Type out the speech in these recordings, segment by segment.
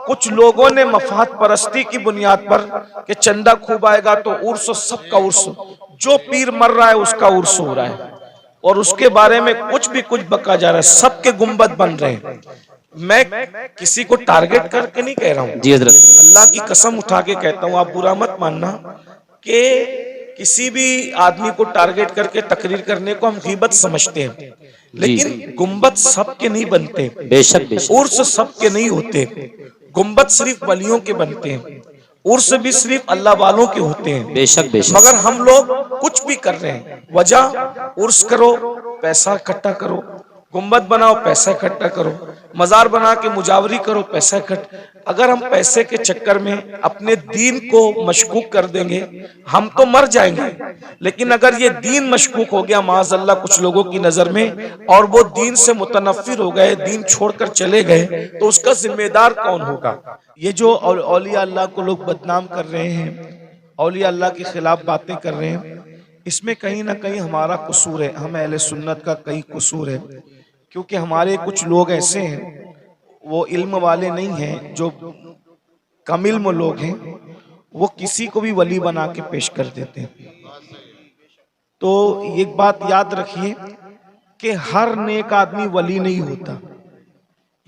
कुछ लोगों ने मफाद परस्ती की बुनियाद पर कि चंदा खूब आएगा तो उर्स, सबका उर्स, जो पीर मर रहा है उसका उर्स हो रहा है और उसके बारे में कुछ भी कुछ बका जा रहा है, सबके गुंबद बन रहे हैं। मैं किसी को टारगेट करके नहीं कह रहा हूं, जी हजरत, अल्लाह की कसम उठा के कहता हूं, आप बुरा मत मानना कि किसी भी आदमी को टारगेट करके तकरीर करने को हम गीबत समझते हैं, जी लेकिन गुंबद सबके नहीं बनते, बेशक बेशक, उर्स सबके नहीं होते। गुंबद सिर्फ वलियों के बनते हैं, उर्स भी सिर्फ अल्लाह वालों के होते हैं। बेशक बेशक, मगर हम लोग कुछ भी कर रहे हैं, वजह उर्स करो, पैसा इकट्ठा करो, गुंबद बनाओ, पैसा इकट्ठा करो, मजार बना के मुजावरी करो, पैसा इकट्ठा। अगर हम पैसे के चक्कर में अपने दीन को मशकूक कर देंगे हम तो मर जाएंगे, लेकिन अगर ये दीन मशकूक हो गया माज़अल्लाह कुछ लोगों की नजर में और वो दीन से मुतनफिर हो गए, दीन छोड़कर चले गए, तो उसका जिम्मेदार कौन होगा? ये जो औलिया अल्लाह को लोग बदनाम कर रहे हैं, औलिया अल्लाह के खिलाफ बातें कर रहे हैं, इसमें कहीं ना कहीं हमारा कसूर है, हम अहले सुन्नत का कहीं कसूर है, क्योंकि हमारे कुछ लोग ऐसे हैं वो इल्म वाले नहीं हैं, जो कम इल्म लोग हैं, वो किसी को भी वली बना के पेश कर देते हैं। तो एक बात याद रखिए कि हर नेक आदमी वली नहीं होता,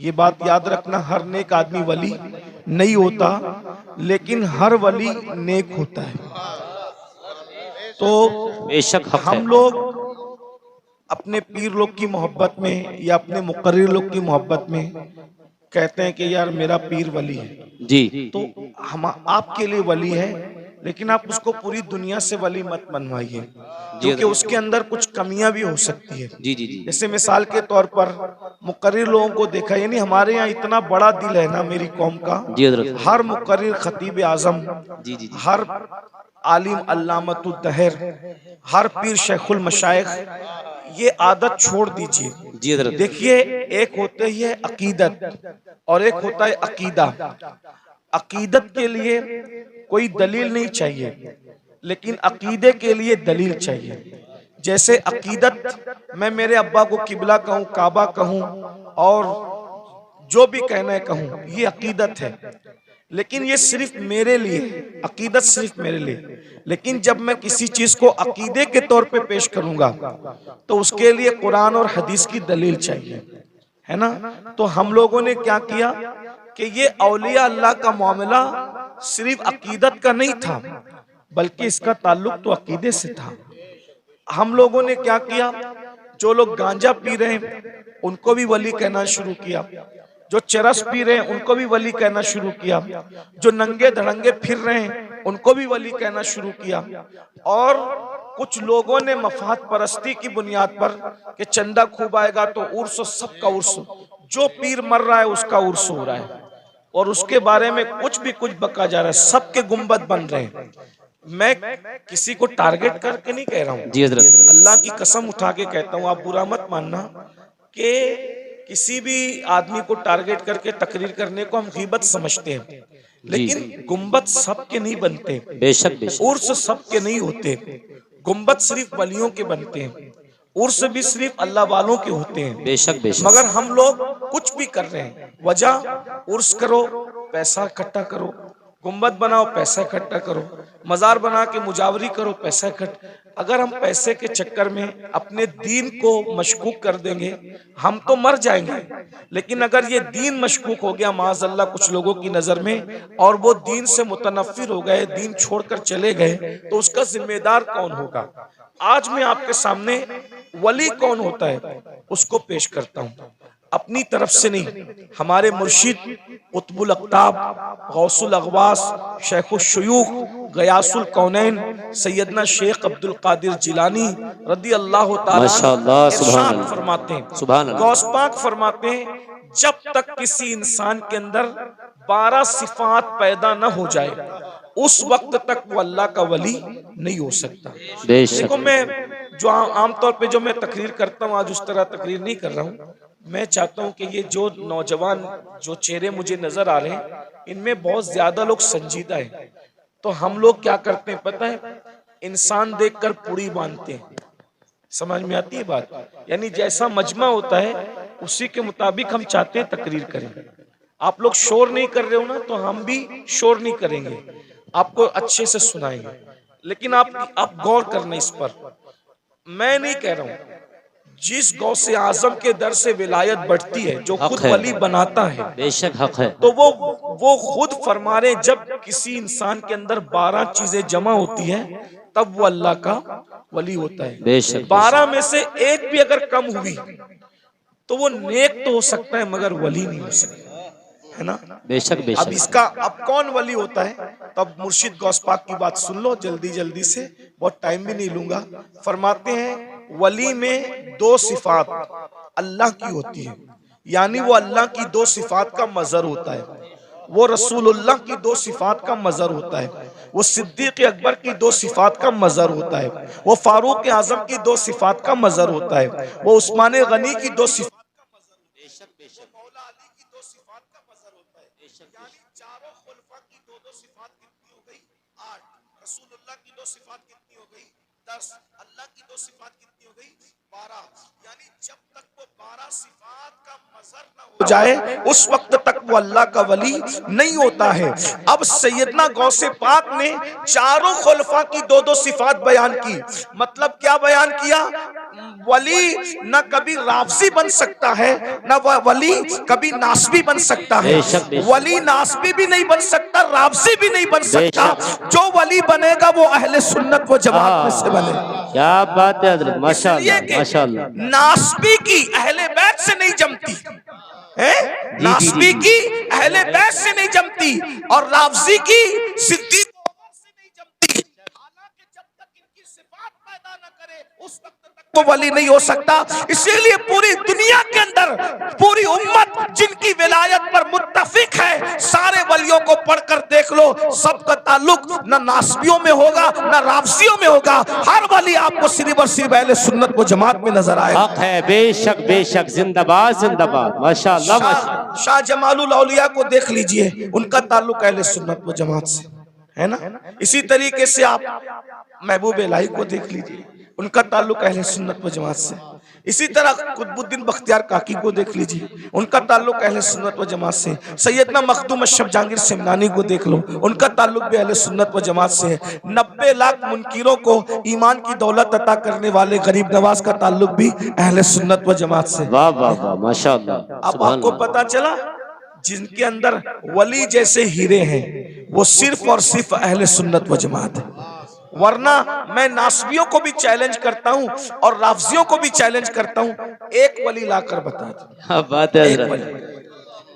ये बात याद रखना, हर नेक आदमी वली नहीं होता, लेकिन हर वली नेक होता है। तो बेशक हक है। हम लोग अपने पीर लोग की मोहब्बत में या अपने मुकर्रिर लोग की मोहब्बत में कहते हैं कि यार मेरा पीर वली है, जी तो हम आपके लिए वली है, लेकिन आप उसको पूरी दुनिया से वली मत मनवाइए, क्योंकि उसके अंदर कुछ कमियां भी हो सकती है। जी जी जी, जैसे मिसाल के तौर पर मुकर्रिर लोगों को देखा, यानी हमारे यहाँ इतना बड़ा दिल है ना मेरी कौम का, जी हजरत, हर मुकर्रिर खतीब आजम, जी जी जी, हर आलिम अल्लामतुल दहर, हर पीर शेखुल मशाइख, ये आदत छोड़ दीजिए। जी हजरत, देखिए, एक होते ही है अकीदत और एक होता है अकीदा। अकीदत के लिए कोई दलील नहीं चाहिए, लेकिन अकीदे के लिए दलील चाहिए। जैसे अकीदत, मैं मेरे अब्बा को किबला कहूँ, काबा कहूँ और जो भी कहना है कहूँ, ये अकीदत है, लेकिन ये सिर्फ मेरे लिए, अकीदत सिर्फ मेरे लिए। लेकिन जब मैं किसी चीज को अकीदे के तौर पे पेश करूंगा तो उसके लिए कुरान और हदीस की दलील चाहिए, है ना? तो हम लोगों ने क्या किया कि ये औलिया अल्लाह का मामला सिर्फ अकीदत का नहीं था, बल्कि इसका ताल्लुक तो अकीदे से था। हम लोगों ने क्या किया, जो लोग गांजा पी रहे हैं उनको भी वली कहना शुरू किया, जो चरस पी रहे हैं उनको भी वली कहना शुरू किया, जो नंगे धड़ंगे फिर रहे हैं उनको भी वली कहना शुरू किया, और कुछ लोगों ने मफाद परस्ती की बुनियाद पर कि चंदा खूब आएगा तो उर्स, सबका उर्स, जो पीर मर रहा है उसका उर्स हो रहा है और उसके बारे में कुछ भी कुछ बका जा रहा है, सबके गुंबद बन रहे हैं। मैं किसी को टारगेट करके नहीं कह रहा हूं, जी हजरत, अल्लाह की कसम उठा के कहता हूं, आप बुरा मत मानना कि किसी भी आदमी को टारगेट करके तकरीर करने को हम गीबत समझते हैं, लेकिन गुंबद सबके नहीं बनते, बेशक बेशक, उर्स सबके नहीं होते। गुंबद सिर्फ वलियों के बनते हैं, उर्स भी सिर्फ अल्लाह वालों के होते हैं। बेशक बेशक, मगर हम लोग कुछ भी कर रहे हैं, वजह उर्स करो, पैसा इकट्ठा करो, गुंबद बनाओ, पैसा इकट्ठा करो, मजार बना के मुजावरी करो, पैसा इकट्ठा। अगर हम पैसे के चक्कर में अपने दीन को मशकूक कर देंगे हम तो मर जाएंगे, लेकिन अगर ये दीन मशकूक हो गया माज़अल्लाह कुछ लोगों की नजर में और वो दीन से मुतनफिर हो गए, दीन छोड़कर चले गए, तो उसका जिम्मेदार कौन होगा? आज मैं आपके सामने वली कौन होता है उसको पेश करता हूँ, अपनी तरफ से नहीं, हमारे मुर्शिद कुतुबुल अक़ताब, गौसुल अग़वास, शेखुल शुयूख, गयासुल कौनैन, सैयदना शेख अब्दुल कादिर जिलानी रदी अल्लाह ताला माशाअल्लाह, सुभान इरशाद अल्लाह, फरमाते हैं, सुभान अल्लाह, गौस पाक फरमाते हैं, जब तक किसी इंसान के अंदर 12 सिफात पैदा न हो जाए उस वक्त तक वो अल्लाह का वली नहीं हो सकता। देखो, मैं जो आमतौर पे जो मैं तकरीर करता हूँ, आज उस तरह तकरीर नहीं कर रहा हूँ। मैं चाहता हूँ कि ये जो नौजवान जो चेहरे मुझे नजर आ रहे हैं, इनमें बहुत ज्यादा लोग संजीदा हैं। तो हम लोग क्या करते हैं पता है, इंसान देखकर पुड़ी बांधते हैं, समझ में आती है बात? यानी जैसा मजमा होता है उसी के मुताबिक हम चाहते हैं तकरीर करें। आप लोग शोर नहीं कर रहे हो ना, तो हम भी शोर नहीं करेंगे, आपको अच्छे से सुनाएंगे। लेकिन आप गौर करना इस पर। मैं नहीं कह रहा हूं, जिस गौसे आजम के दर से विलायत बढ़ती है, जो हक खुद है, वली बनाता है, बेशक हक है। तो वो खुद फरमा रहे, जब किसी इंसान के अंदर 12 चीजें जमा होती है, तब वो अल्लाह का वली होता है। बेशक 12 में से एक भी अगर कम हुई तो वो नेक तो हो सकता है मगर वली नहीं हो सकता, है ना। बेशक अब बेशक। इसका अब कौन वली होता है, तब मुर्शिद गौस पाक की बात सुन लो जल्दी जल्दी से, बहुत टाइम भी नहीं लूंगा। फरमाते हैं वली में 2 सिफात अल्लाह की होती है, यानी वो अल्लाह की 2 सिफात का मजर होता है। वो रसूलुल्लाह की 2 सिफात का मजर होता है, वो सिद्दीक अकबर की 2 सिफात का मजर होता है, वो फारूक आजम की 2 सिफात का मजर होता है, वो उस्मान गनी की 2 सिफात का मजर होता है, वो मौला अली की 2 सिफात का मजर होता है। यानी चारों खुलफा की 2-2 सिफात कितनी हो गई? 8। रसूलुल्लाह की 2 सिफात कितनी हो गई? 10। अल्लाह की 2 सिफात कितनी हो गई? 12। यानी जब तक वो 12 सिफात का मजर न हो जाए, उस वक्त तक वो अल्लाह का वली नहीं होता है। अब सैयदना गौसे पाक ने चारों खुलफा की 2-2 सिफात बयान की। मतलब क्या बयान किया? वली न कभी राफजी बन सकता है, न वली कभी नासबी बन सकता है। बेशक बेशक। वली नासबी भी नहीं बन सकता, राफजी भी नहीं बन सकता। जो वली बनेगा वो अहले सुन्नत व जमात में से बने। क्या बात है हजरत, माशाअल्लाह इसलिए माशाअल्लाह। कि नासबी की अहले बैत से नहीं जमती है, जी जी नासबी जी। की अहले बैत से नहीं जमती, और राफजी की सिद्दीक से नहीं जमती। हालांकि जब तक इनकी सिफात पैदा न करे, उस वक्त तक वो वली नहीं हो सकता। इसीलिए पूरी दुनिया के अंदर पूरी उम्मत जिनकी विलायत पर मुत्तफिक है, सारे वलियों को पढ़कर देख लो, सबका ताल्लुक न नासबियों में होगा न राफजियों में होगा। हर वली आपको सिर्फ और सिर्फ अहले सुन्नत व जमात में नजर आएगा। हक है, बेशक बेशक। जिंदाबाद जिंदाबाद, माशाअल्लाह माशाअल्लाह। शाह जमालुल औलिया को देख लीजिए, उनका ताल्लुक अहले सुन्नत व जमात से है ना। इसी तरीके से आप महबूब इलाही को देख लीजिए, उनका ताल्लुक अहले सुन्नत व जमात से। इसी तरह कुतुबुद्दीन बख्तियार काकी को देख लीजिए, उनका ताल्लुक अहले सुन्नत व जमात से। सैयदना मखदूम अशरफ जहांगीर सिमनानी को देख लो, उनका ताल्लुक भी अहले सुन्नत व जमात से है। 90 लाख मुनकिरों को ईमान की दौलत अता करने वाले गरीब नवाज का ताल्लुक भी अहले सुन्नत व जमात से। वाह वाह वाह, माशाअल्लाह। अब आपको पता चला, जिनके अंदर वली जैसे हीरे हैं वो सिर्फ और सिर्फ अहले सुन्नत व जमात है। वरना मैं नासबियों को भी चैलेंज करता हूं और राफजियों को भी चैलेंज करता हूं, एक वली लाकर बता दो। क्या बात है एक हजरत, वली,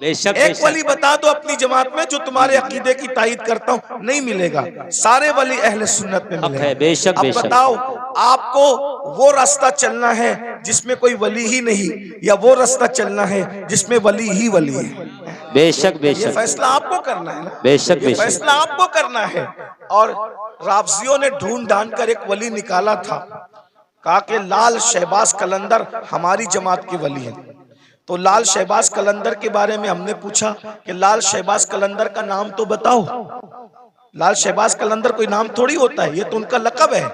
बेशक एक बेशक। वली बता दो अपनी जमात में जो तुम्हारे अकीदे की तायीद करता हूं। नहीं मिलेगा, सारे वली अहले सुन्नत में हक है, मिलेंगे। बेशक अब बेशक। बताओ, आपको वो रास्ता चलना है जिसमें कोई वली ही नहीं, या वो रास्ता चलना है जिसमें वली ही वली है? बेशक ये बेशक। फैसला आपको करना है ना, बेशक ये बेशक। फैसला आपको करना है। और राफजियों ने ढूंढ ढांड कर एक वली निकाला था, कहा कि लाल शहबाज कलंदर हमारी जमात के वली हैं। तो लाल शहबाज कलंदर के बारे में हमने पूछा कि लाल शहबाज कलंदर का नाम तो बताओ। लाल शहबाज कलंदर कोई नाम थोड़ी होता है, ये तो उनका लकब है।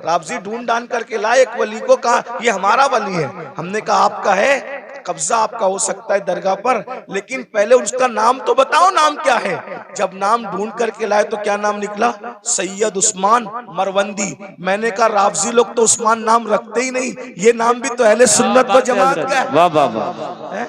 राफजी ढूंढ ढांड करके लाए एक वली को, कहा ये हमारा वली है। हमने कहा आपका है, कब्जा आपका हो सकता है दरगाह पर, लेकिन पहले उसका नाम तो बताओ, नाम क्या है। जब नाम ढूंढ करके लाए तो क्या नाम निकला? सैयद उस्मान मरवंदी। मैंने कहा राफजी लोग तो उस्मान नाम रखते ही नहीं, ये नाम भी तो अहले सुन्नत व जमात का है। वाह वाह वाह,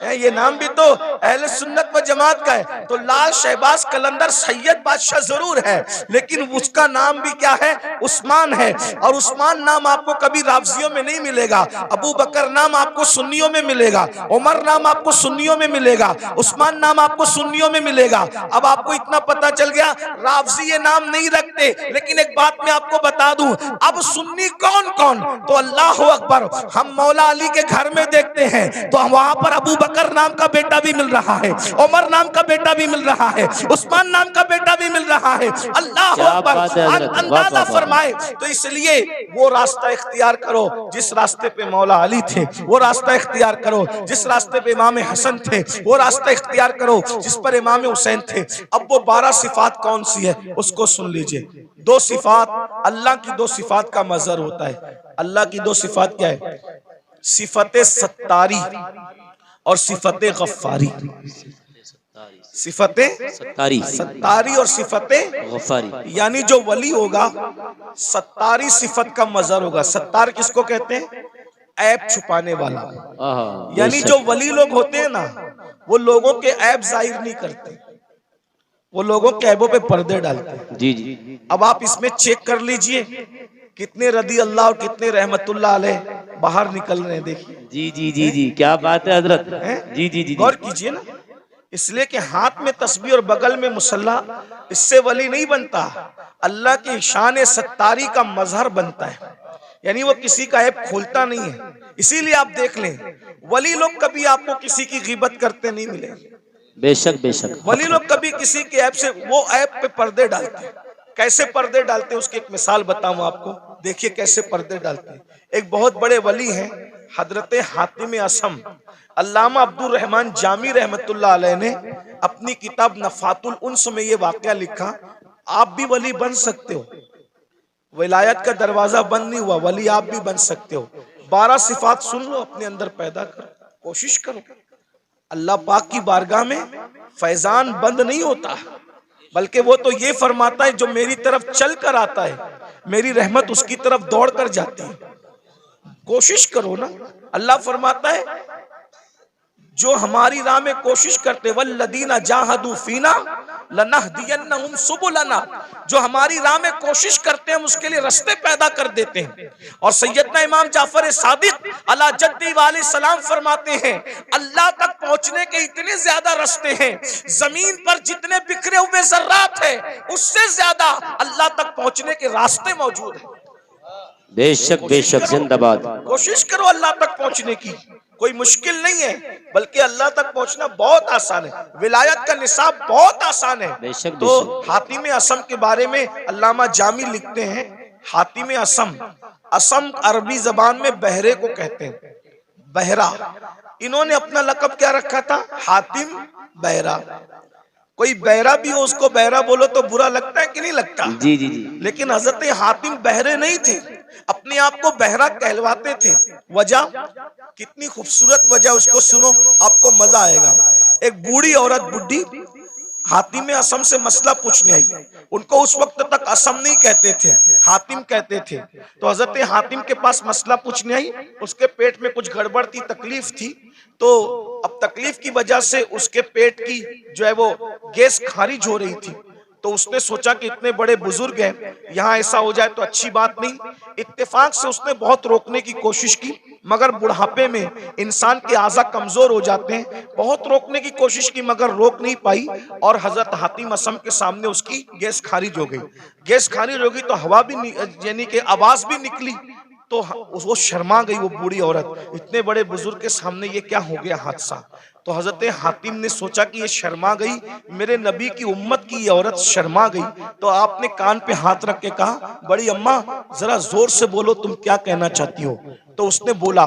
ये नाम भी तो अहले सुन्नत व जमात का है। तो लाल शहबाज कलंदर सैयद बादशाह जरूर है, लेकिन उसका नाम भी क्या है? उस्मान है। और उस्मान नाम आपको कभी राफजियों में नहीं मिलेगा। अबू बकर नाम आपको सुन्नियों में मिलेगा, उमर नाम आपको सुन्नियों में मिलेगा, उस्मान नाम आपको सुन्नियों में मिलेगा। अब आपको इतना पता चल गया, राफजी ये नाम नहीं रखते। लेकिन एक बात मैं आपको बता दूं, अब सुन्नी कौन कौन? तो अल्लाह अकबर, हम मौला अली के घर में देखते हैं तो वहां पर अबू बकर नाम का बेटा भी मिल रहा है, उमर नाम का बेटा भी मिल रहा है, उस्मान नाम का बेटा भी मिल रहा है। अल्लाह अकबर, अंदाजा फरमाए। तो इसलिए वो रास्ता इख्तियार करो जिस रास्ते पे मौला अली थे, वो रास्ता इख्तियार करो जिस रास्ते पे इमाम हसन थे, वो रास्ता इख्तियार करो जिस पर इमाम हुसैन थे। अब वो 12 सिफात कौन सी है उसको सुन लीजिए। 2 सिफात, अल्लाह की 2 सिफात का मजहर होता है। अल्लाह की 2 सिफात क्या है? सिफत सत्तारी और सिफत गफ्फारी। सिफतें सत्तारी सत्तारी और सिफतें गफारी। यानी जो वली होगा सत्तारी सिफत का मजहर होगा। सत्तार किसको कहते हैं? ऐब छुपाने वाला। यानी जो वली लोग होते हैं ना, वो लोगों के ऐब जाहिर नहीं करते, वो लोगों के ऐबों पे पर्दे डालते हैं। जी जी अब आप इसमें चेक कर लीजिए कितने रदी अल्लाह और कितने रहमतुल्लाह अलैह बाहर निकल रहे हैं। देखिए जी जी जी जी, क्या बात है हजरत। जी जी जी गौर जी। कीजिए ना। इसलिए कि हाथ में तस्बीह और बगल में मुसल्ला, इससे वली नहीं बनता, अल्लाह की शान सत्तारी का मजहर बनता है। यानी वो किसी का ऐब खोलता नहीं है। इसीलिए आप देख लें, वली लोग कभी आपको किसी की गीबत करते नहीं मिले। बेशक बेशक। वली लोग कभी किसी के ऐब से, वो ऐब पे पर्दे डालते हैं। कैसे पर्दे डालते हैं उसकी एक मिसाल बताऊं आपको। देखिए कैसे पर्दे डालते हैं। एक बहुत बड़े वली हैं हजरत हातिम असम। अल्लामा अब्दुल रहमान जामी रहमतुल्लाह अलैह ने अपनी किताब नफातुल उन्स में ये वाकया लिखा। आप भी वली बन सकते हो, विलायत का दरवाजा बंद नहीं हुआ, वली आप भी बन सकते हो। 12 सिफात सुन लो, अपने अंदर पैदा करो, कोशिश करो। अल्लाह पाक की बारगाह में फैजान बंद नहीं होता, बल्कि वो तो ये फरमाता है जो मेरी तरफ चल कर आता है मेरी रहमत उसकी तरफ दौड़ कर जाती है। कोशिश करो ना। अल्लाह फरमाता है जो हमारी राह में कोशिश करते, वल्लदीना जाहदू फीना लनहदियन्नहुम सुबुलना, जो हमारी राह में कोशिश करते हैं हम उसके लिए रास्ते पैदा कर देते हैं। और सैयदना इमाम जाफर सादिक अला जद्दी वाले सलाम फरमाते हैं अल्लाह तक पहुंचने के इतने ज्यादा रास्ते हैं, जमीन पर जितने बिखरे हुए जर्रात हैं उससे ज्यादा अल्लाह तक पहुंचने के रास्ते मौजूद हैं। बेशक बेशक जिंदाबाद। कोशिश करो अल्लाह तक पहुंचने की, कोई मुश्किल नहीं है, बल्कि अल्लाह तक पहुंचना बहुत आसान है। विलायत का निसाब बहुत आसान है। बेशक तो बेशक। हातिम असम के बारे में अल्लामा जामी लिखते हैं, हातिम असम, असम अरबी जबान में बहरे को कहते हैं, बहरा। इन्होंने अपना लकब क्या रखा था? हातिम बहरा। कोई बहरा भी हो उसको बहरा बोलो तो बुरा लगता है कि नहीं लगता? जी जी जी। लेकिन हजरत हातिम बहरे नहीं थे, अपने आप को बहरा कहलवाते थे। वजह, कितनी खूबसूरत वजह, उसको सुनो आपको मजा आएगा। एक बूढ़ी औरत, बुढ़ी हातिम असम से मसला पूछने आई। उनको उस वक्त तक असम नहीं कहते थे, हातिम कहते थे। तो हजरत हातिम के पास मसला पूछने आई। उसके पेट में कुछ गड़बड़ थी, तकलीफ थी। तो अब तकलीफ की वजह से उसके पेट की जो है वो गैस खारिज हो रही थी। तो उसने सोचा कि इतने बड़े बुजुर्ग हैं, यहाँ ऐसा हो जाए तो अच्छी बात नहीं। इत्तेफाक से उसने बहुत रोकने की कोशिश की, मगर बुढ़ापे में इंसान के आज़ा कमजोर हो जाते हैं। बहुत रोकने की कोशिश की मगर रोक नहीं पाई, और हजरत हातिम असम के सामने उसकी गैस खारिज हो गई। गैस खारिज हो गई तो हवा भी यानी कि आवाज भी निकली। तो वो शर्मा गई, वो बूढ़ी औरत, इतने बड़े बुजुर्ग के सामने ये क्या हो गया हादसा। तो हजरत हातिम ने सोचा कि ये शर्मा गई, मेरे नबी की उम्मत की ये औरत शर्मा गई। तो आपने कान पे हाथ रख के कहा, बड़ी अम्मा जरा जोर से बोलो तुम क्या कहना चाहती हो। तो उसने बोला,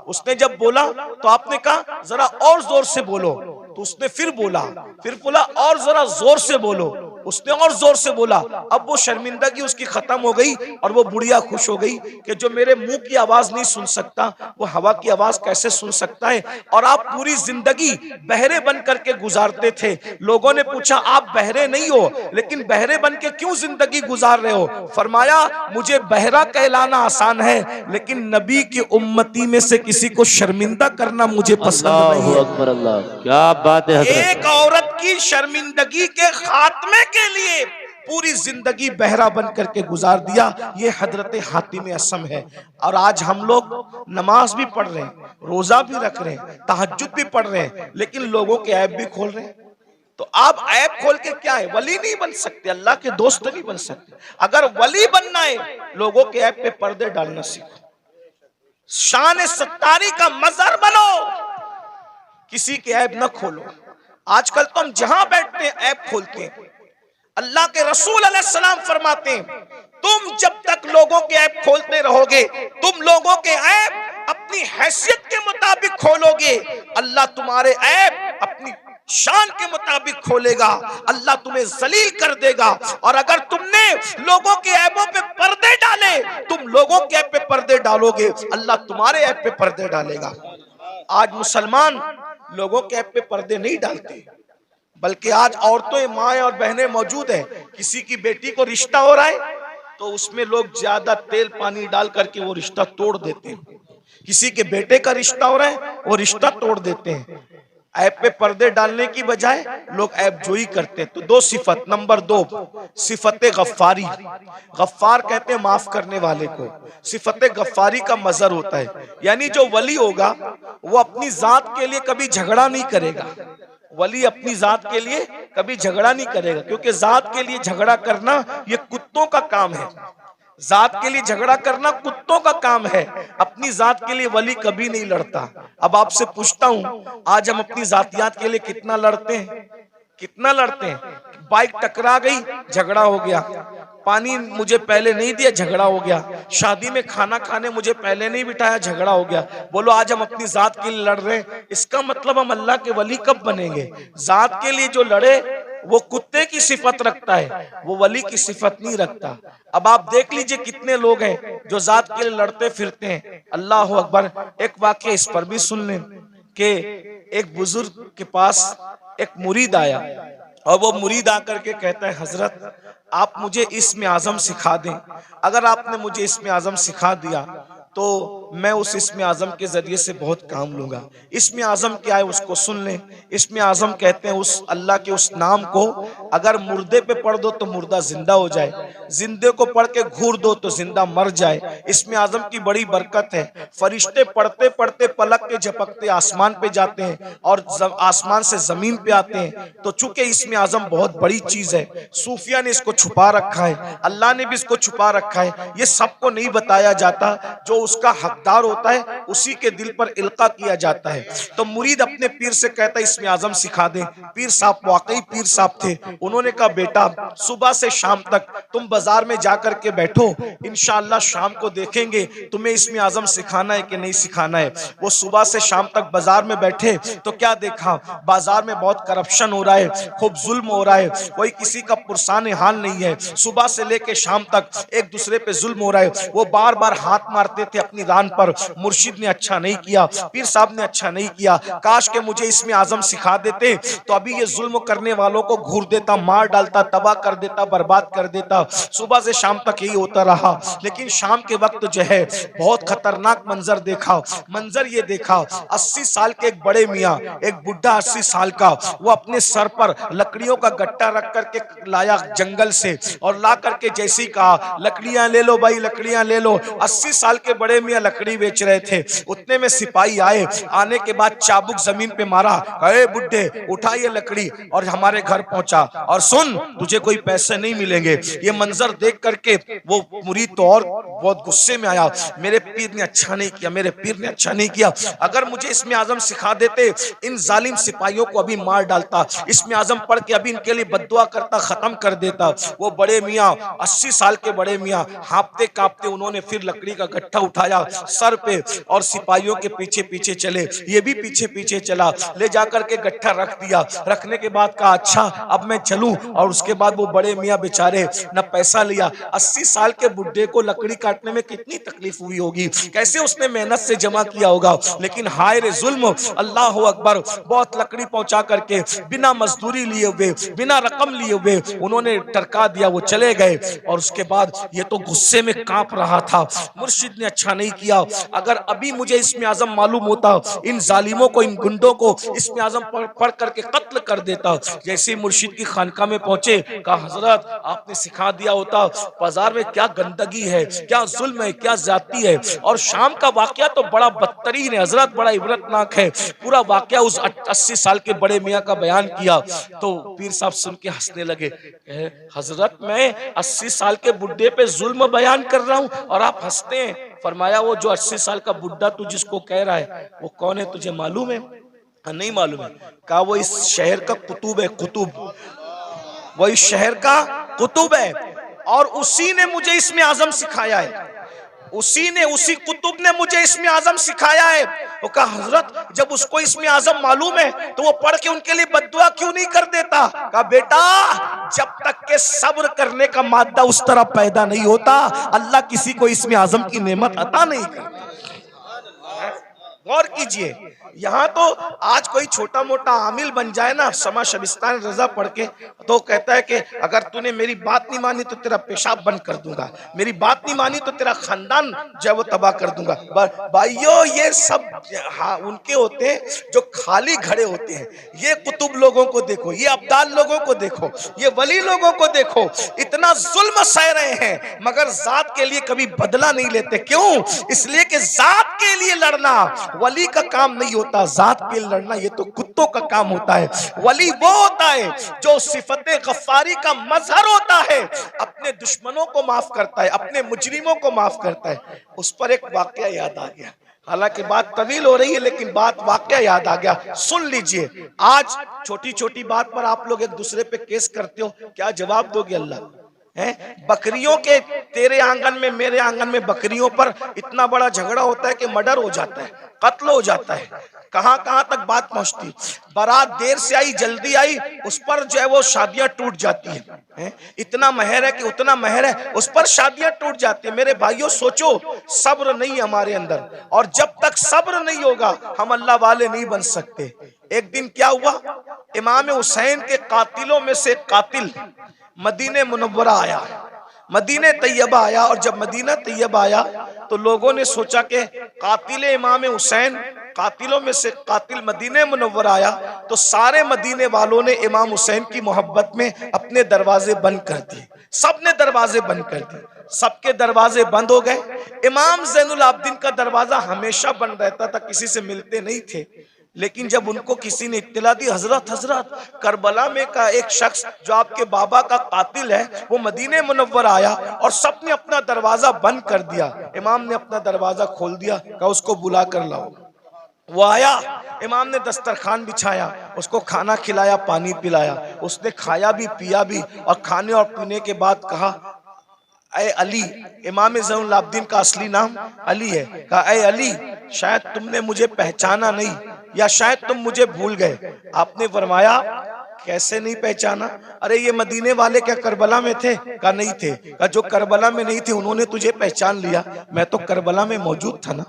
उसने जब बोला तो आपने कहा जरा और जोर से बोलो। तो उसने फिर बोला और जरा जोर से बोलो। उसने और जोर से बोला। अब वो शर्मिंदगी उसकी खत्म हो गई और वो बुढ़िया खुश हो गई कि जो मेरे मुंह की आवाज नहीं सुन सकता वो हवा की आवाज कैसे सुन सकता है। और आप पूरी जिंदगी बहरे बन करके गुजारते थे। लोगों ने पूछा आप बहरे नहीं हो, लेकिन बहरे बन के क्यों जिंदगी गुजार रहे हो? फरमाया मुझे बहरा कहलाना आसान है, लेकिन नबी की उम्मती में से किसी को शर्मिंदा करना मुझे पसंद नहीं है। अकबर अल्लाह, क्या बात है। एक औरत की शर्मिंदगी के खात्मे के लिए पूरी जिंदगी बहरा बन करके गुजार दिया, ये हजरत हातिम असम है। और आज हम लोग नमाज भी पढ़ रहे हैं, रोजा भी रख रहे हैं, तहज्जुद भी पढ़ रहे हैं, लेकिन लोगों के ऐब भी खोल रहे हैं। तो आप ऐब खोल के क्या है? वली नहीं बन सकते, अल्लाह के दोस्त नहीं बन सकते। अगर वली बनना है लोगों के ऐब पे पर्दे डालना सीखो, शान सत्तारी का मजहर बनो, किसी के ऐब न खोलो। आजकल तो हम जहां बैठते हैं ऐब खोलते हैं। अल्लाह के रसूल अलैहिस्सलाम फरमाते हैं तुम जब तक लोगों के ऐब खोलते रहोगे, तुम लोगों के ऐब अपनी हैसियत के मुताबिक खोलोगे, अल्लाह तुम्हारे ऐब अपनी शान के मुताबिक खोलेगा। अल्लाह तुम्हें जलील कर देगा। और अगर तुमने लोगों के ऐबों पे पर्दे डाले, तुम लोगों के ऐब पे पर्दे डालोगे, अल्लाह तुम्हारे ऐब पे पर्दे डालेगा। आज मुसलमान लोगों के ऐब पे पर्दे नहीं डालते, बल्कि आज औरतें, माएं और बहनें मौजूद हैं, किसी की बेटी को रिश्ता हो रहा है तो उसमें लोग ज्यादा तेल पानी डाल करके वो रिश्ता तोड़ देते हैं। किसी के बेटे का रिश्ता हो रहा है वो रिश्ता तोड़ देते हैं। ऐप पे पर्दे डालने की बजाय लोग ऐप जोई करते हैं। तो दो सिफत, नंबर दो सिफत गफ्फारी। गफ्फार कहते हैं माफ करने वाले को। सिफत गफ्फारी का मजर होता है, यानी जो वली होगा वो अपनी जात के लिए कभी झगड़ा नहीं करेगा। वली अपनी जात के लिए कभी झगड़ा नहीं करेगा, क्योंकि जात के लिए झगड़ा करना ये कुत्तों का काम है। जात के लिए झगड़ा करना कुत्तों का काम है। अपनी जात के लिए वली कभी नहीं लड़ता। अब आपसे पूछता हूं, आज हम अपनी जातियात के लिए कितना लड़ते हैं? कितना लड़ते हैं? बाइक टकरा गई, झगड़ा हो गया। पानी मुझे पहले नहीं दिया, झगड़ा हो गया। शादी में खाना खाने मुझे पहले नहीं बिठाया, झगड़ा हो गया। बोलो आज हम अपनी जात के लिए लड़ रहे हैं, इसका मतलब हम अल्लाह के वली कब बनेंगे? जात के लिए जो लड़े वो कुत्ते की सिफत रखता है, वो वली की सिफत नहीं रखता। अब आप देख लीजिए कितने लोग हैं जो जात के लिए लड़ते फिरते हैं। अल्लाह अकबर। एक वाक्य इस पर भी सुन लें कि एक बुजुर्ग के पास एक मुरीद आया और वो मुरीद आकर के कहता है, हजरत आप मुझे इस्म आजम सिखा दें। अगर आपने मुझे इस्म आजम सिखा दिया तो मैं उस इस्म आजम के जरिए से बहुत काम लूंगा। इस्म आजम क्या है उसको सुन लें। इस्म आजम कहते हैं उस अल्लाह के उस नाम को अगर मुर्दे पे पढ़ दो तो मुर्दा जिंदा हो जाए, जिंदे को पढ़ के घूर दो तो जिंदा मर जाए। इस्म आजम की बड़ी बरकत है। फरिश्ते पढ़ते पढ़ते पलक के झपकते आसमान पे जाते हैं और आसमान से जमीन पे आते हैं। तो चूंकि इस्म आजम बहुत बड़ी चीज है, सूफिया ने इसको छुपा रखा है, अल्लाह ने भी इसको छुपा रखा है। ये सबको नहीं बताया जाता, जो उसका हकदार होता है उसी के दिल पर इल्का किया जाता है। तो मुरीद अपने पीर से कहता है इस्म आजम सिखा दे। पीर साहब वाकई पीर साहब थे। उन्होंने कहा बेटा सुबह से शाम तक तुम बाजार में जाकर के बैठो, इंशाअल्लाह शाम को देखेंगे तुम्हें इस्म आजम सिखाना है कि नहीं सिखाना है। वो सुबह से शाम तक बाजार में बैठे तो क्या देखा, बाजार में बहुत करप्शन हो रहा है, खूब जुल्म हो रहा है, कोई किसी का पुरसान हाल नहीं है। सुबह से लेके शाम तक एक दूसरे पे जुल्म हो रहा है। वो बार बार हाथ मारते थे अपनी रान पर, मुर्शिद ने अच्छा नहीं किया, पीर साहब ने अच्छा नहीं किया, काश के मुझे इसमें आजम सिखा देते तो अभी ये जुल्म करने वालों को घूर देता, मार डालता, तबाह कर देता, बर्बाद कर देता। सुबह से शाम तक यही होता रहा। लेकिन शाम के वक्त जो है बहुत खतरनाक मंजर देखा। मंजर ये देखा, 80 साल के एक बड़े मियाँ, एक बुढ़ा 80 साल का, वो अपने सर पर लकड़ियों का गट्टा रख करके लाया जंगल से और ला करके जैसे ही कहा लकड़ियां ले लो भाई, लकड़ियां ले लो। 80 साल के बड़े मियाँ लकड़ी बेच रहे थे। उतने में सिपाही आए, आने के बाद चाबुक जमीन पे मारा, अरे बुड्ढे उठा ये लकड़ी और हमारे घर पहुंचा और सुन तुझे कोई पैसे नहीं मिलेंगे। ये मंजर देख करके वो मुरीद तो और बहुत गुस्से में आया, मेरे पीर ने अच्छा नहीं किया, मेरे पीर ने अच्छा नहीं किया। अगर मुझे इसमें आजम सिखा देते इन जालिम सिपाहियों को अभी मार डालता, इसमें आजम पढ़ के अभी इनके लिए बद्दुआ करता, खत्म कर देता। वो बड़े मियाँ 80 साल के बड़े मियाँ हाँपते कांपते उन्होंने फिर लकड़ी का गट्ठा उठाया सर पे और सिपाहियों के पीछे पीछे चले। ये भी पीछे पीछे चला, ले जाकर के गट्ठा रख दिया। रखने के बाद कहा अच्छा अब मैं चलूं। और उसके बाद वो बड़े मियाँ बेचारे न पैसा लिया। 80 साल के बुड्ढे को लकड़ी काटने में कितनी तकलीफ हुई होगी, कैसे उसने मेहनत से जमा किया होगा। लेकिन हाय रे जुल्म, अल्लाह अकबर, बहुत लकड़ी पहुंचा करके बिना मजदूरी लिए हुए, बिना रकम लिए हुए उन्होंने टरका दिया, वो चले गए। और उसके बाद ये तो गुस्से में कांप रहा था, मुर्शिद ने अच्छा नहीं किया। अगर अभी मुझे इसमें आजम मालूम होता, इन जालिमों को, इन गुंडों को इसमें आजम पढ़ करके कत्ल कर देता। जैसे मुर्शिद की खानका में पहुंचे, कहा हजरत आपने सिखा दिया होता, बाजार में क्या गंदगी है, क्या जुल्म है, क्या जाती है। और शाम का वाकया तो बड़ा बदतरीन है हजरत, बड़ा इबरतनाक है। पूरा वाकया उस 80 साल के बड़े मियाँ का बयान किया तो पीर साहब सुन के हंसने लगे। हजरत मैं 80 साल के बुढ़े पे जुल्म बयान कर रहा हूँ और आप हंसते हैं। फरमाया वो जो 80 साल का बुढ़ा तू जिसको कह रहा है वो कौन है, तुझे मालूम है? नहीं मालूम है। कहा वो इस शहर का कुतुब है, कुतुब, वो इस शहर का कुतुब है और उसी ने मुझे इसमें आजम सिखाया है, उसी कुतुब ने मुझे इसमें आजम सिखाया है। वो कहा हजरत जब उसको इसमें आजम मालूम है तो वो पढ़ के उनके लिए बद्दुआ क्यों नहीं कर देता? कहा बेटा जब तक के सब्र करने का मादा उस तरह पैदा नहीं होता, अल्लाह किसी को इसमें आजम की नेमत अता नहीं करता। गौर कीजिए, यहाँ तो आज कोई छोटा मोटा आमिल बन जाए ना समा शबिस्तान रजा पढ़ के, तो कहता है कि अगर तूने मेरी बात नहीं मानी तो तेरा पेशाब बंद कर दूंगा, मेरी बात नहीं मानी तो तेरा खानदान जो है वो तबाह कर दूंगा। भाइयों ये सब हाँ उनके होते हैं जो खाली खड़े होते हैं। ये कुतुब लोगों को देखो, ये अब्दाल लोगों को देखो, ये वली लोगों को देखो, इतना जुल्म सह रहे हैं मगर जात के लिए कभी बदला नहीं लेते। क्यों? इसलिए कि जात के लिए लड़ना वली का काम नहीं होता, जात के लिए लड़ना ये तो कुत्तों का काम होता है। वली वो होता है जो सिफते गफ्फारी का मजहर होता है, अपने दुश्मनों को माफ करता है, अपने मुजरिमों को माफ करता है। उस पर एक वाकया याद आ गया, हालांकि बात तवील हो रही है लेकिन बात वाकया याद आ गया, सुन लीजिए। आज छोटी छोटी बात पर आप लोग एक दूसरे पे केस करते हो, क्या जवाब दोगे अल्लाह? हैं? बकरियों के तेरे आंगन में मेरे आंगन में बकरियों पर इतना बड़ा झगड़ा होता है कि मर्डर हो जाता है, कत्ल हो जाता है। कहां कहां तक बात पहुंचती, बारात देर से आई जल्दी आई, उस पर जो है वो शादियां टूट जाती हैं। इतना महर है कि उतना महर है, उस पर शादियां टूट जाती है। मेरे भाइयों सोचो, सब्र नहीं हमारे अंदर, और जब तक सब्र नहीं होगा हम अल्लाह वाले नहीं बन सकते। एक दिन क्या हुआ, इमाम हुसैन के कातिलों में से कातिल मदीने मुनव्वरा आया, मदीने तैयबा आया, और जब मदीना तैयबा आया तो लोगों ने सोचा कि कातिल इमाम हुसैन, कातिलों में से कातिल मदीने मुनव्वरा आया, तो सारे मदीने वालों ने इमाम हुसैन की मोहब्बत में अपने दरवाजे बंद कर दिए, सबने दरवाजे बंद कर दिए, सबके दरवाजे बंद हो गए। इमाम ज़ैनुल आबिदीन का दरवाजा हमेशा बंद रहता था, किसी से मिलते नहीं थे। लेकिन जब उनको किसी ने इत्तला दी, हजरत हजरत करबला में का एक शख्स जो आपके बाबा का कातिल है वो मदीने मुनव्वर आया, और सबने अपना दरवाजा बंद कर दिया। इमाम ने अपना दरवाजा खोल दिया, कहा उसको बुला कर लाओ। वो आया, इमाम ने दस्तरखान बिछाया, उसको खाना खिलाया, पानी पिलाया, उसने खाया भी पिया भी, और खाने और पीने के बाद कहा, ऐ अली, इमाम ज़ैनुल आबिदीन का असली नाम अली है, कहा ऐ अली, शायद तुमने मुझे पहचाना नहीं, या शायद तुम मुझे भूल गए। आपने फरमाया कैसे नहीं पहचाना? अरे ये मदीने वाले क्या करबला में थे? कहा नहीं थे। कहा जो करबला में नहीं थे उन्होंने तुझे पहचान लिया, मैं तो करबला में मौजूद था ना,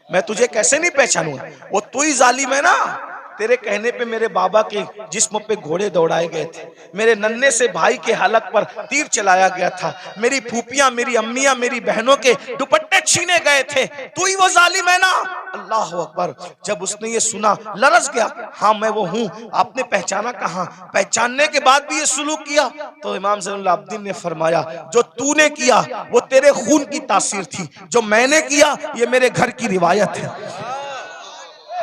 मैं तुझे कैसे नहीं पहचानूंगा? वो तू ही जालिम है ना, तेरे कहने पे मेरे बाबा के जिस्म पे घोड़े दौड़ाए गए थे, मेरे नन्हे से भाई के हलक पर तीर चलाया गया था, मेरी फूफियां, मेरी अम्मियां, मेरी बहनों के दुपट्टे छीने गए थे, तू ही वो जालिम है ना। अल्लाह अकबर। जब उसने ये सुना लरस गया, हाँ मैं वो हूँ। आपने पहचाना कहाँ? पहचानने के बाद भी ये सुलूक किया? तो इमाम ज़ैनुल आबिदीन ने फरमाया जो तूने किया वो तेरे खून की तासीर थी, जो मैंने किया ये मेरे घर की रिवायत है।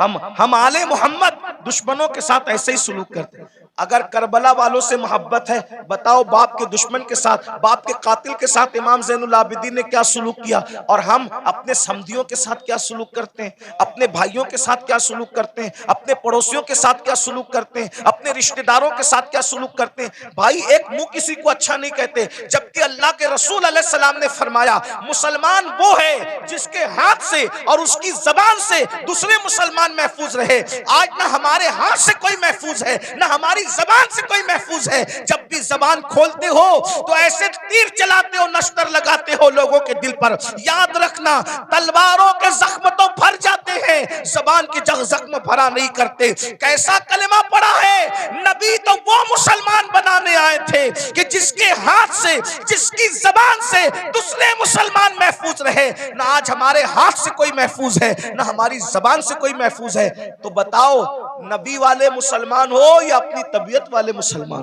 हम आले मोहम्मद दुश्मनों के साथ ऐसे ही सुलूक करते हैं। अगर करबला वालों से मोहब्बत है, बताओ बाप के दुश्मन के साथ, बाप के कातिल के साथ इमाम ज़ैनुल आबिदीन ने क्या सुलूक किया, और हम अपने समधियों के साथ क्या सुलूक करते हैं, अपने भाइयों के साथ क्या सुलूक करते हैं, अपने पड़ोसियों के साथ क्या सुलूक करते हैं, अपने रिश्तेदारों के साथ क्या सुलूक करते हैं। भाई एक मुंह किसी को अच्छा नहीं कहते, जबकि अल्लाह के रसूल अलैहिस्सलाम ने फरमाया मुसलमान वो है जिसके हाथ से और उसकी जबान से दूसरे मुसलमान महफूज रहे। आज ना हमारे हाथ से कोई महफूज है, ना हमारी जबान से कोई महफूज है। जब भी जबान खोलते हो तो ऐसे तीर चलाते हो, नश्तर लगाते हो लोगों के दिल पर। याद रखना, तलवारों के जख्म तो भर जाते हैं, जबान के जख्म भरा नहीं करते। कैसा कलमा पड़ा है, नबी तो वो मुसलमान बनाने आए थे कि जिसके हाथ से, जिसकी जबान से दूसरे मुसलमान महफूज रहे। ना आज हमारे हाथ से कोई महफूज है, ना हमारी जबान से कोई महफूज है। तो बताओ नबी वाले मुसलमान हो या अपनी तबीयत वाले मुसलमान?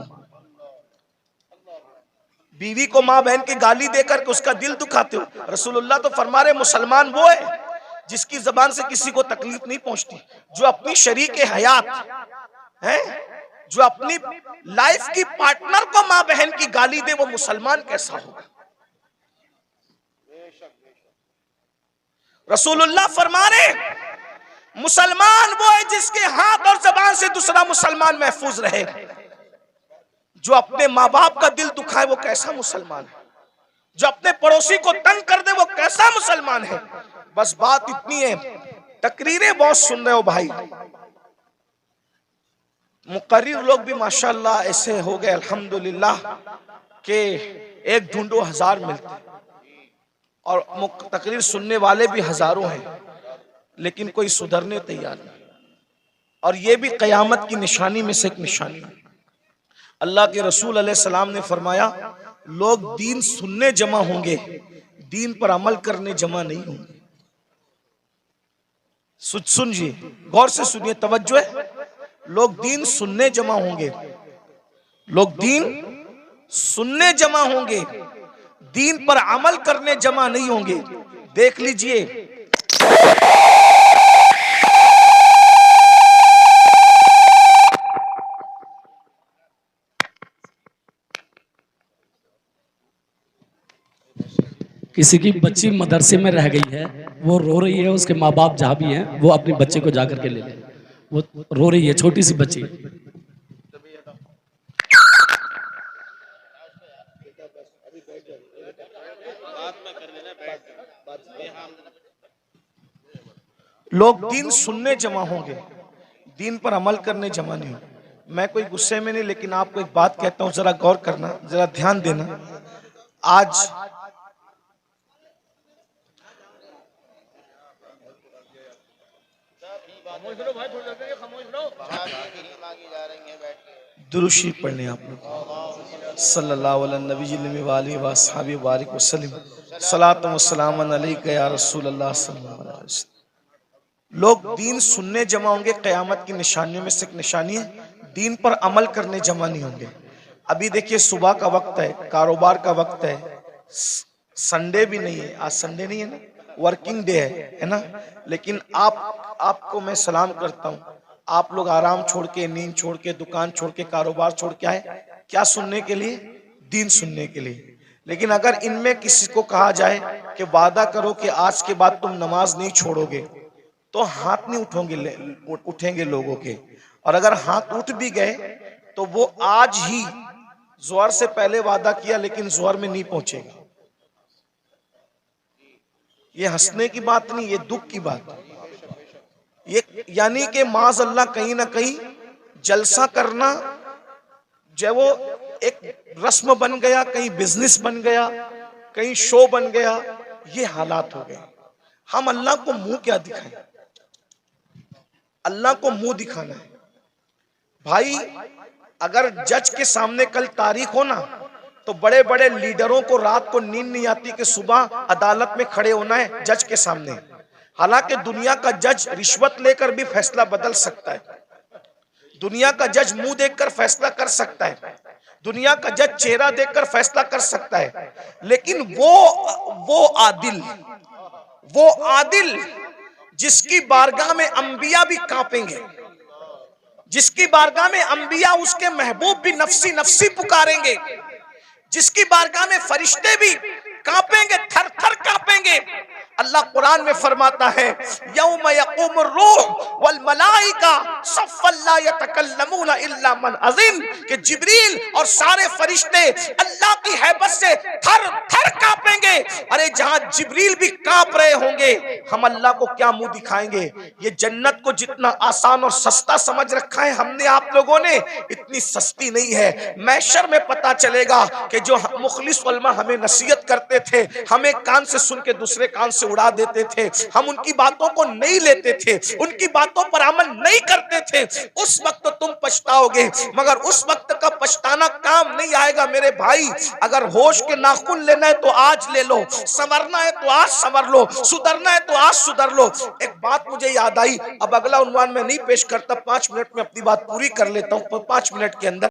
बीवी को मां बहन की गाली देकर के उसका दिल दुखाते हो। रसूलुल्लाह तो फरमा रहे मुसलमान वो है जिसकी जबान से किसी को तकलीफ नहीं पहुंचती, जो अपनी शरीके हयात है, जो अपनी लाइफ की पार्टनर को मां बहन की गाली दे, वो मुसलमान कैसा होगा? रसूलुल्लाह फरमा रहे मुसलमान वो है जिसके हाथ और जबान से दूसरा मुसलमान महफूज रहे। जो अपने माँ बाप का दिल दुखाए वो कैसा मुसलमान है? जो अपने पड़ोसी को तंग कर दे वो कैसा मुसलमान है? बस बात इतनी है, तकरीरें बहुत सुन रहे हो भाई, मुकर्रिर लोग भी माशाल्लाह ऐसे हो गए अल्हम्दुलिल्लाह के एक ढूंढो हजार मिलते, और तकरीर सुनने वाले भी हजारों हैं। लेकिन कोई सुधरने तैयार नहीं। और ये भी कयामत की निशानी में से एक निशानी है। अल्लाह के रसूल अलैहिस्सलाम ने फरमाया, लोग दीन सुनने जमा होंगे, दीन पर अमल करने जमा नहीं होंगे। सुनिए, गौर से सुनिए, तवज्जो है। लोग दीन सुनने जमा होंगे, लोग दीन सुनने जमा होंगे, दीन पर अमल करने जमा नहीं होंगे। देख लीजिए, किसी की बच्ची मदरसे में रह गई है, वो रो रही है, उसके माँ बाप जहाँ भी हैं वो अपने बच्चे को जाकर के ले लें। वो रो रही है, छोटी सी बच्ची। लोग दीन सुनने जमा होंगे, दीन पर अमल करने जमा नहीं होंगे। मैं कोई गुस्से में नहीं, लेकिन आपको एक बात कहता हूं, जरा गौर करना, जरा ध्यान देना। आज दुरूशी पढ़ने आप लोग सल्लल्लाहु अलैहि वसल्लम, सलातु व सलाम अलैका या रसूल अल्लाह सल्लल्लाहु अलैहि वसल्लम। लोग दीन सुनने जमा होंगे, कयामत की निशानियों में से एक निशानी है, दीन पर अमल करने जमा नहीं होंगे। अभी देखिए, सुबह का वक्त है, कारोबार का वक्त है, संडे भी नहीं है, आज संडे नहीं है ना, वर्किंग डे है ना। लेकिन आपको मैं सलाम करता हूँ, आप लोग आराम छोड़ के, नींद छोड़ के, दुकान छोड़ के, कारोबार छोड़ के आए, क्या सुनने के लिए? दीन सुनने के लिए। लेकिन अगर इनमें किसी को कहा जाए कि वादा करो कि आज के बाद तुम नमाज नहीं छोड़ोगे, तो हाथ नहीं उठेंगे लोगों के। और अगर हाथ उठ भी गए तो वो आज ही जोहर से पहले वादा किया, लेकिन जोहर में नहीं पहुंचेगा। ये हंसने की बात नहीं, ये दुख की बात है। ये यानी कि माज़ अल्लाह कहीं ना कहीं जलसा करना जो वो एक रस्म बन गया, कहीं बिजनेस बन गया, कहीं शो बन गया, ये हालात हो गए। हम अल्लाह को मुंह क्या दिखाएं? अल्लाह को मुंह दिखाना है भाई। अगर जज के सामने कल तारीख हो ना, तो बड़े बड़े लीडरों को रात को नींद नहीं आती कि सुबह अदालत में खड़े होना है जज के सामने। हालांकि दुनिया का जज रिश्वत लेकर भी फैसला बदल सकता है, दुनिया का जज मुंह देखकर फैसला कर सकता है, दुनिया का जज चेहरा देखकर फैसला कर सकता है, लेकिन वो आदिल जिसकी बारगाह में अंबिया भी कांपेंगे, जिसकी बारगाह में अंबिया उसके महबूब भी नफसी नफसी पुकारेंगे, जिसकी बारगाह में फरिश्ते भी कांपेंगे, थर थर कांपेंगे। अल्लाह कुरान में फरमाता है, यौम यक़ूमुर रूह वल मलाइका सफ़्फ़न ला यतकल्लमूना इल्ला मन अज़िन, कि जिब्रील और सारे फरिश्ते अल्लाह की हैबत से थर थर कांपेंगे। अरे जहां जिब्रील भी कांप रहे होंगे, हम अल्लाह को क्या मुंह दिखाएंगे? ये जन्नत को जितना आसान और सस्ता समझ रखा है हमने, आप लोगों ने, इतनी सस्ती नहीं है। महशर में पता चलेगा कि जो मुखलिस उलमा हमें नसीहत करते थे, हमें कान से सुन के दूसरे कान से उड़ा देते थे, हम उनकी बातों को नहीं लेते थे, उनकी बातों पर अमल नहीं करते थे, उस वक्त तो तुम पछताओगे, मगर उस वक्त का पछताना काम नहीं आएगा मेरे भाई। अगर होश के नाखून लेना है तो आज ले लो, संवरना है तो आज संवर लो, सुधरना है तो आज सुधर लो। एक बात मुझे याद आई, अब अगला उन्वान में नहीं पेश करता, 5 मिनट में अपनी बात पूरी कर लेता हूं, 5 मिनट के अंदर।